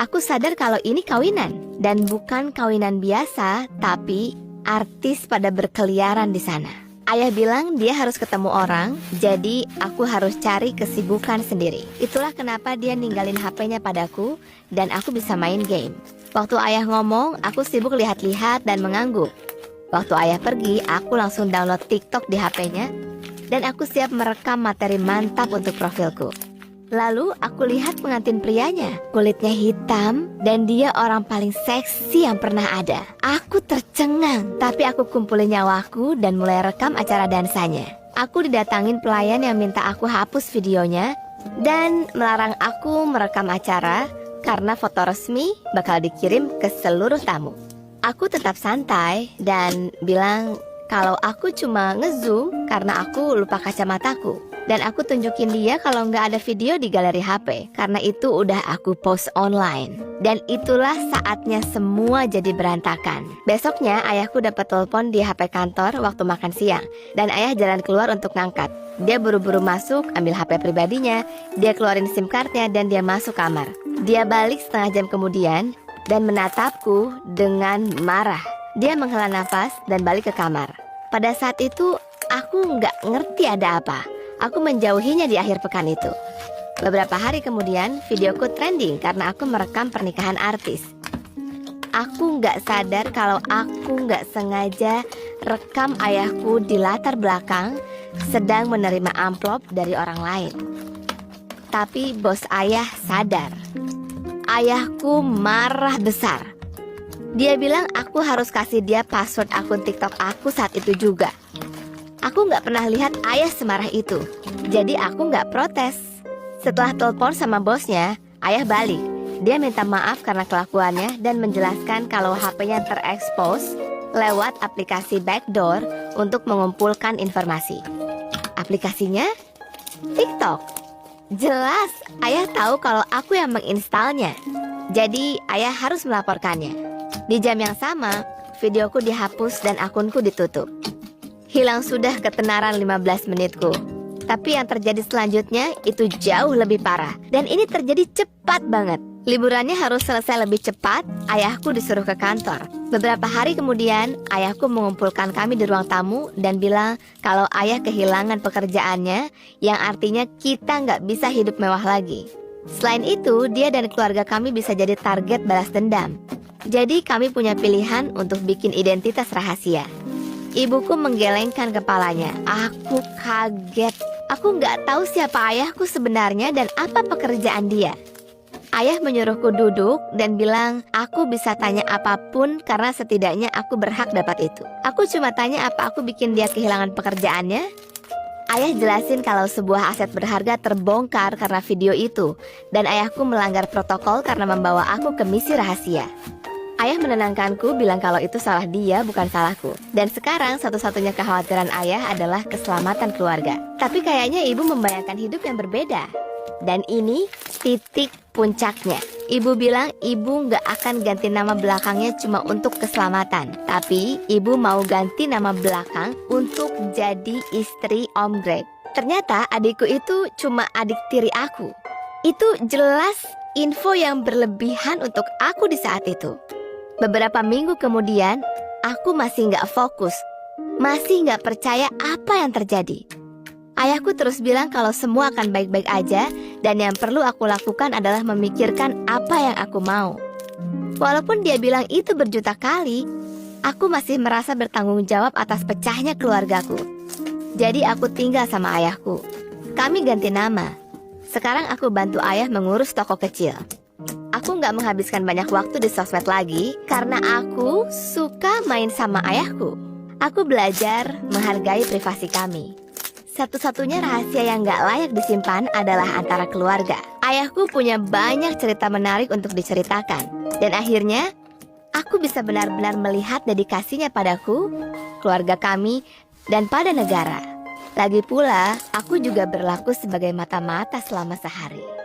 aku sadar kalau ini kawinan. Dan bukan kawinan biasa, tapi artis pada berkeliaran di sana. Ayah bilang dia harus ketemu orang, jadi aku harus cari kesibukan sendiri. Itulah kenapa dia ninggalin HP-nya padaku, dan aku bisa main game. Waktu ayah ngomong, aku sibuk lihat-lihat dan mengangguk. Waktu ayah pergi, aku langsung download TikTok di HP-nya, dan aku siap merekam materi mantap untuk profilku. Lalu aku lihat pengantin prianya, kulitnya hitam dan dia orang paling seksi yang pernah ada. Aku tercengang, tapi aku kumpulin nyawaku dan mulai rekam acara dansanya. Aku didatangin pelayan yang minta aku hapus videonya dan melarang aku merekam acara karena foto resmi bakal dikirim ke seluruh tamu. Aku tetap santai dan bilang kalau aku cuma ngezoom karena aku lupa kacamataku. Dan aku tunjukin dia kalau nggak ada video di galeri HP, karena itu udah aku post online. Dan itulah saatnya semua jadi berantakan. Besoknya ayahku dapat telepon di HP kantor waktu makan siang, dan ayah jalan keluar untuk ngangkat. Dia buru-buru masuk, ambil HP pribadinya, dia keluarin SIM cardnya dan dia masuk kamar. Dia balik setengah jam kemudian dan menatapku dengan marah. Dia menghela nafas dan balik ke kamar. Pada saat itu aku nggak ngerti ada apa. Aku menjauhinya di akhir pekan itu. Beberapa hari kemudian, videoku trending karena aku merekam pernikahan artis. Aku nggak sadar kalau aku nggak sengaja rekam ayahku di latar belakang sedang menerima amplop dari orang lain. Tapi bos ayah sadar. Ayahku marah besar. Dia bilang aku harus kasih dia password akun TikTok aku saat itu juga. Aku nggak pernah lihat ayah semarah itu, jadi aku nggak protes. Setelah telepon sama bosnya, ayah balik. Dia minta maaf karena kelakuannya dan menjelaskan kalau HP-nya terekspos lewat aplikasi backdoor untuk mengumpulkan informasi. Aplikasinya? TikTok. Jelas, ayah tahu kalau aku yang menginstalnya. Jadi, ayah harus melaporkannya. Di jam yang sama, videoku dihapus dan akunku ditutup. Hilang sudah ketenaran 15 menitku. Tapi yang terjadi selanjutnya itu jauh lebih parah. Dan ini terjadi cepat banget. Liburannya harus selesai lebih cepat, ayahku disuruh ke kantor. Beberapa hari kemudian, ayahku mengumpulkan kami di ruang tamu dan bilang kalau ayah kehilangan pekerjaannya, yang artinya kita nggak bisa hidup mewah lagi. Selain itu, dia dan keluarga kami bisa jadi target balas dendam. Jadi kami punya pilihan untuk bikin identitas rahasia. Ibuku menggelengkan kepalanya. Aku kaget. Aku nggak tahu siapa ayahku sebenarnya dan apa pekerjaan dia. Ayah menyuruhku duduk dan bilang aku bisa tanya apapun karena setidaknya aku berhak dapat itu. Aku cuma tanya apa aku bikin dia kehilangan pekerjaannya. Ayah jelasin kalau sebuah aset berharga terbongkar karena video itu. Dan ayahku melanggar protokol karena membawa aku ke misi rahasia. Ayah menenangkanku, bilang kalau itu salah dia, bukan salahku. Dan sekarang satu-satunya kekhawatiran ayah adalah keselamatan keluarga. Tapi kayaknya ibu membayangkan hidup yang berbeda. Dan ini titik puncaknya. Ibu bilang ibu nggak akan ganti nama belakangnya cuma untuk keselamatan. Tapi ibu mau ganti nama belakang untuk jadi istri Om Greg. Ternyata adikku itu cuma adik tiri aku. Itu jelas info yang berlebihan untuk aku di saat itu. Beberapa minggu kemudian, aku masih nggak fokus, masih nggak percaya apa yang terjadi. Ayahku terus bilang kalau semua akan baik-baik aja dan yang perlu aku lakukan adalah memikirkan apa yang aku mau. Walaupun dia bilang itu berjuta kali, aku masih merasa bertanggung jawab atas pecahnya keluargaku. Jadi aku tinggal sama ayahku. Kami ganti nama. Sekarang aku bantu ayah mengurus toko kecil. Aku nggak menghabiskan banyak waktu di sosmed lagi karena aku suka main sama ayahku. Aku belajar menghargai privasi kami. Satu-satunya rahasia yang nggak layak disimpan adalah antara keluarga. Ayahku punya banyak cerita menarik untuk diceritakan. Dan akhirnya, aku bisa benar-benar melihat dedikasinya padaku, keluarga kami, dan pada negara. Lagi pula, aku juga berlaku sebagai mata-mata selama sehari.